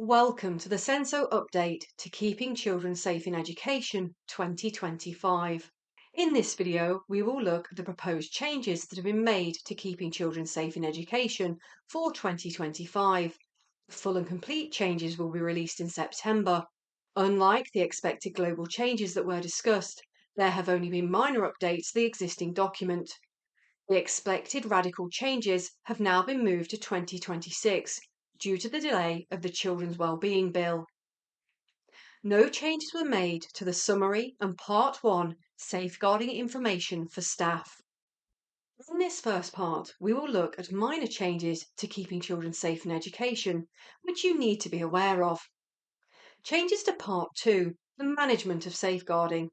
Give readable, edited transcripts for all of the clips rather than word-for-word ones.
Welcome to the Senso update to Keeping Children Safe in Education 2025. In this video, we will look at the proposed changes that have been made to Keeping Children Safe in Education for 2025. Full and complete changes will be released in September. Unlike the expected global changes that were discussed, there have only been minor updates to the existing document. The expected radical changes have now been moved to 2026 due to the delay of the Children's Wellbeing Bill. No changes were made to the summary and Part 1 safeguarding information for staff. In this first part, we will look at minor changes to keeping children safe in education, which you need to be aware of. Changes to Part 2, the management of safeguarding.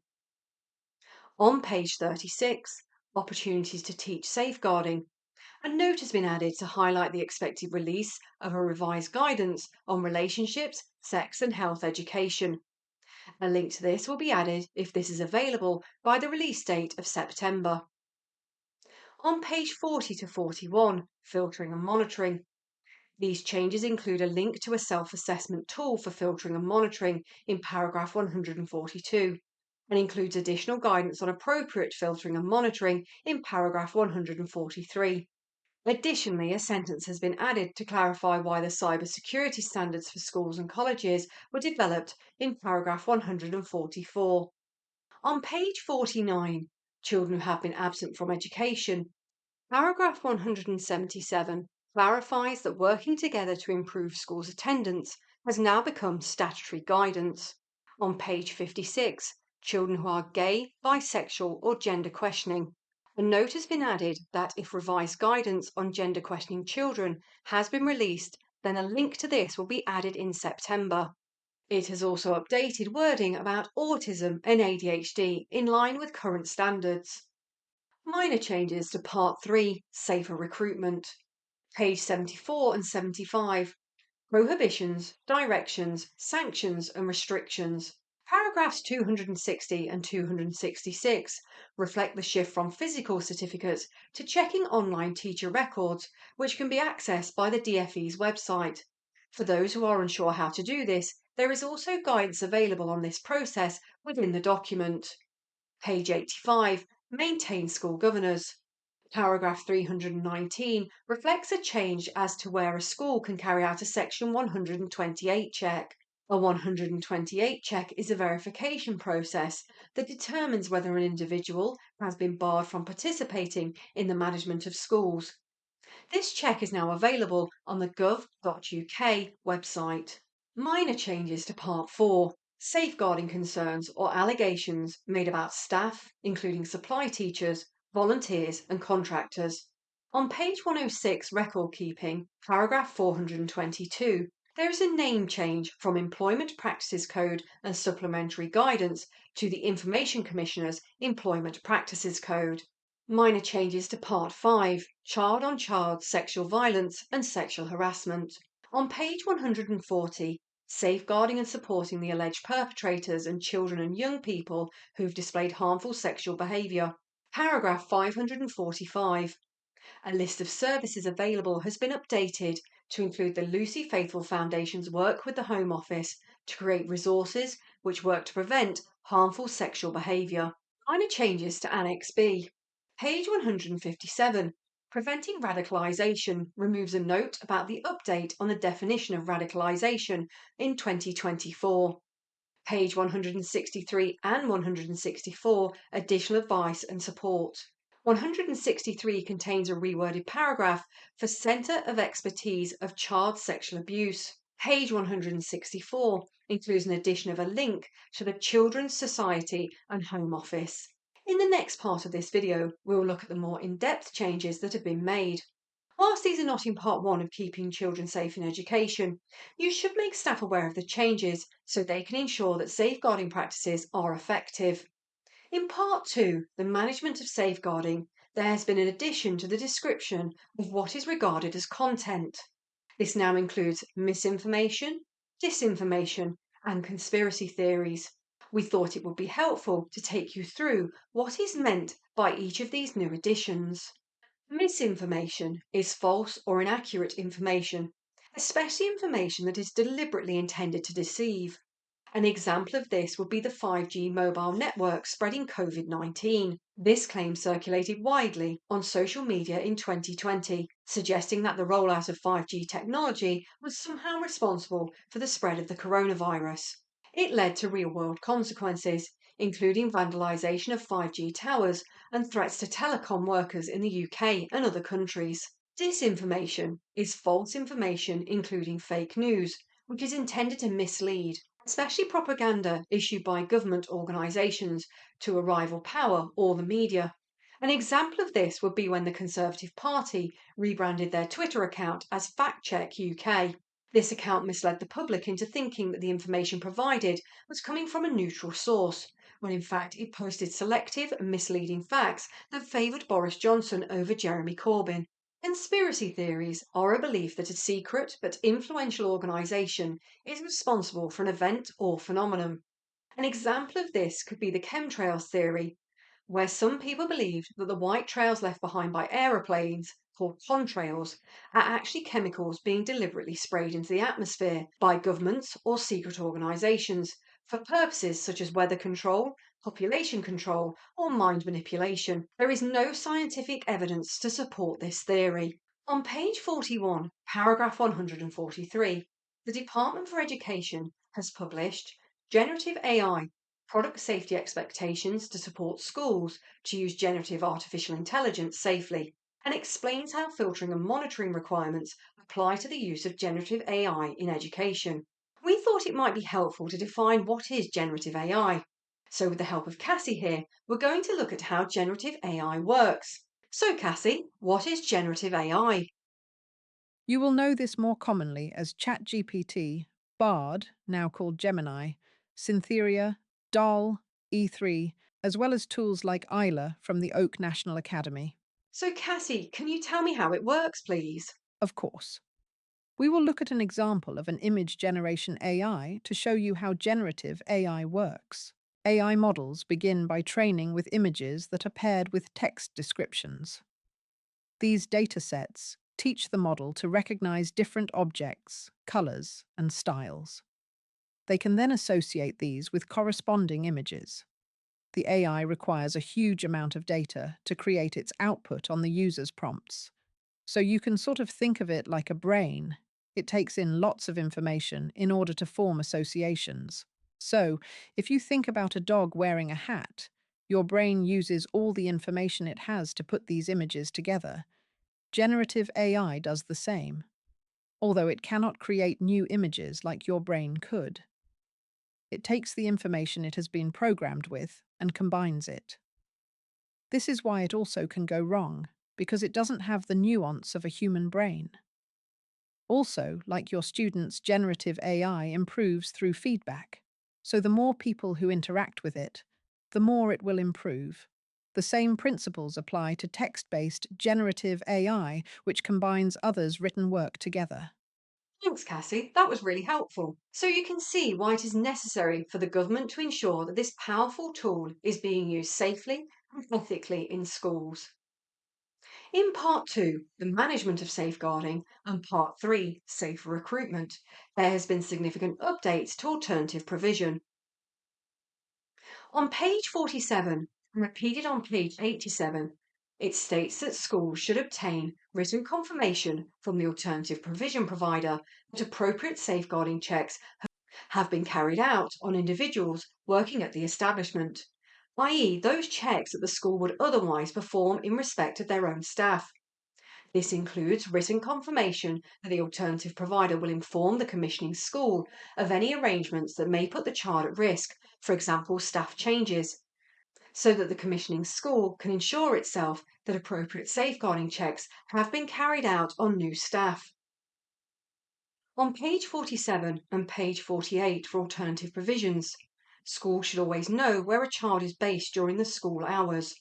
On page 36, opportunities to teach safeguarding. A note has been added to highlight the expected release of a revised guidance on relationships, sex and health education. A link to this will be added if this is available by the release date of September. On page 40 to 41, filtering and monitoring. These changes include a link to a self-assessment tool for filtering and monitoring in paragraph 142 and includes additional guidance on appropriate filtering and monitoring in paragraph 143. Additionally, a sentence has been added to clarify why the cybersecurity standards for schools and colleges were developed in paragraph 144. On page 49, children who have been absent from education, paragraph 177 clarifies that working together to improve schools' attendance has now become statutory guidance. On page 56, children who are gay, bisexual, or gender questioning. A note has been added that if revised guidance on gender questioning children has been released, then a link to this will be added in September. It has also updated wording about autism and ADHD in line with current standards. Minor changes to Part 3, Safer Recruitment. Page 74 and 75. Prohibitions, directions, sanctions and restrictions. Paragraphs 260 and 266 reflect the shift from physical certificates to checking online teacher records, which can be accessed by the DfE's website. For those who are unsure how to do this, there is also guidance available on this process within the document. Page 85, Maintain School Governors. Paragraph 319 reflects a change as to where a school can carry out a Section 128 check. A 128 check is a verification process that determines whether an individual has been barred from participating in the management of schools. This check is now available on the gov.uk website. Minor changes to Part 4. Safeguarding concerns or allegations made about staff, including supply teachers, volunteers and contractors. On page 106 Record Keeping, paragraph 422, there is a name change from Employment Practices Code and Supplementary Guidance to the Information Commissioner's Employment Practices Code. Minor changes to Part 5, Child-on-Child Sexual Violence and Sexual Harassment. On page 140, Safeguarding and supporting the alleged perpetrators and children and young people who've displayed harmful sexual behaviour. Paragraph 545. A list of services available has been updated to include the Lucy Faithful Foundation's work with the Home Office to create resources which work to prevent harmful sexual behaviour. Minor changes to Annex B. Page 157. Preventing radicalisation removes a note about the update on the definition of radicalisation in 2024. Page 163 and 164, additional advice and support. 163 contains a reworded paragraph for Centre of Expertise of Child Sexual Abuse. Page 164 includes an addition of a link to the Children's Society and Home Office. In the next part of this video, we will look at the more in-depth changes that have been made. Whilst these are not in part 1 of keeping children safe in education, you should make staff aware of the changes so they can ensure that safeguarding practices are effective. In part 2, the management of safeguarding, there has been an addition to the description of what is regarded as content. This now includes misinformation, disinformation, and conspiracy theories. We thought it would be helpful to take you through what is meant by each of these new additions. Misinformation is false or inaccurate information. especially information that is deliberately intended to deceive. An example of this would be the 5G mobile network spreading COVID-19. This claim circulated widely on social media in 2020, suggesting that the rollout of 5G technology was somehow responsible for the spread of the coronavirus. It led to real world consequences, including vandalisation of 5G towers and threats to telecom workers in the UK and other countries. Disinformation is false information, including fake news, which is intended to mislead, especially propaganda issued by government organisations to a rival power or the media. An example of this would be when the Conservative Party rebranded their Twitter account as Fact Check UK. This account misled the public into thinking that the information provided was coming from a neutral source, when in fact it posted selective and misleading facts that favoured Boris Johnson over Jeremy Corbyn. Conspiracy theories are a belief that a secret but influential organisation is responsible for an event or phenomenon. An example of this could be the chemtrails theory, where some people believed that the white trails left behind by aeroplanes, called contrails, are actually chemicals being deliberately sprayed into the atmosphere by governments or secret organisations for purposes such as weather control, population control, or mind manipulation. There is no scientific evidence to support this theory. On page 41, paragraph 143, the Department for Education has published Generative AI Product Safety Expectations to Support Schools to Use Generative Artificial Intelligence Safely, and explains how filtering and monitoring requirements apply to the use of generative AI in education. We thought it might be helpful to define what is generative AI. So with the help of Cassie here, we're going to look at how generative AI works. So Cassie, what is generative AI? You will know this more commonly as ChatGPT, Bard, now called Gemini, Syntheria, DAL, E3, as well as tools like Isla from the Oak National Academy. So Cassie, can you tell me how it works, please? Of course. We will look at an example of an image generation AI to show you how generative AI works. AI models begin by training with images that are paired with text descriptions. These datasets teach the model to recognize different objects, colors, and styles. They can then associate these with corresponding images. The AI requires a huge amount of data to create its output on the user's prompts. So you can sort of think of it like a brain. It takes in lots of information in order to form associations. So, if you think about a dog wearing a hat, your brain uses all the information it has to put these images together. Generative AI does the same, although it cannot create new images like your brain could. It takes the information it has been programmed with and combines it. This is why it also can go wrong, because it doesn't have the nuance of a human brain. Also, like your students, generative AI improves through feedback. So the more people who interact with it, the more it will improve. The same principles apply to text-based generative AI, which combines others' written work together. Thanks, Cassie. That was really helpful. So you can see why it is necessary for the government to ensure that this powerful tool is being used safely and ethically in schools. In part two, the management of safeguarding, and part three, safer recruitment, there has been significant updates to alternative provision. On page 47, and repeated on page 87, it states that schools should obtain written confirmation from the alternative provision provider that appropriate safeguarding checks have been carried out on individuals working at the establishment, i.e., those checks that the school would otherwise perform in respect of their own staff. This includes written confirmation that the alternative provider will inform the commissioning school of any arrangements that may put the child at risk, for example, staff changes, so that the commissioning school can ensure itself that appropriate safeguarding checks have been carried out on new staff. On page 47 and page 48 for alternative provisions, schools should always know where a child is based during the school hours.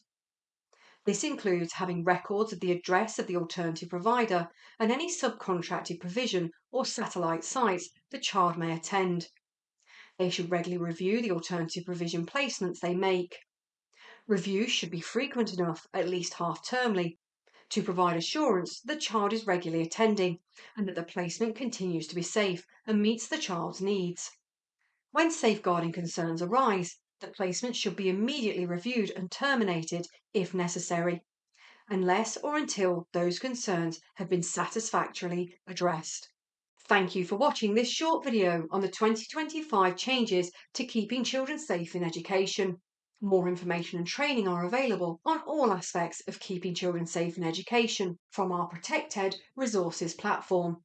This includes having records of the address of the alternative provider and any subcontracted provision or satellite sites the child may attend. They should regularly review the alternative provision placements they make. Reviews should be frequent enough, at least half-termly, to provide assurance the child is regularly attending and that the placement continues to be safe and meets the child's needs. When safeguarding concerns arise, the placement should be immediately reviewed and terminated if necessary, unless or until those concerns have been satisfactorily addressed. Thank you for watching this short video on the 2025 changes to keeping children safe in education. More information and training are available on all aspects of keeping children safe in education from our ProtectEd resources platform.